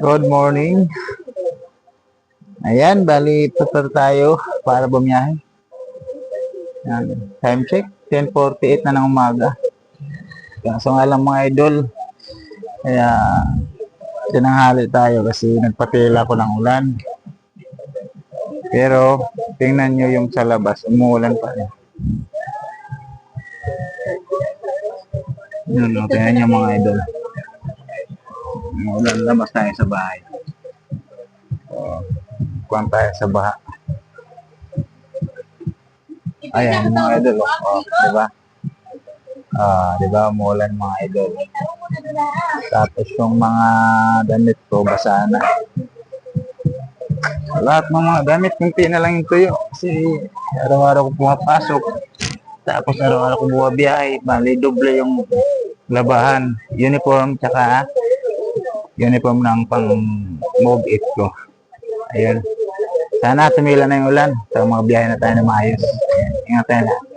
Good morning. Ayan, bali prepare tayo para bumiyahe. Ayan, time check, 10:48 na ng umaga. Kaso nga lang mga idol, kaya tinanghali tayo kasi nagpatila ko ng ulan. Pero tingnan nyo yung sa labas, umuulan pa rin. Yun, tingnan nyo mga idol. Umuulan, labas tayo sa bahay. Kuhan tayo sa baha. Ayan mga idol, diba? Diba, umuulan mga idol. Tapos yung mga damit ko, basa na. Lahat ng mga damit, kunti na lang yung tuyo. Kasi araw-araw ko pumapasok. Tapos araw-araw ko buwabiyahe. Bali, doble yung labahan. Uniform, tsaka uniform ng pang move it ko. Ayun. Sana tumila na yung ulan. Sa mga biyahe na tayo na maayos. Ingat tayo lahat.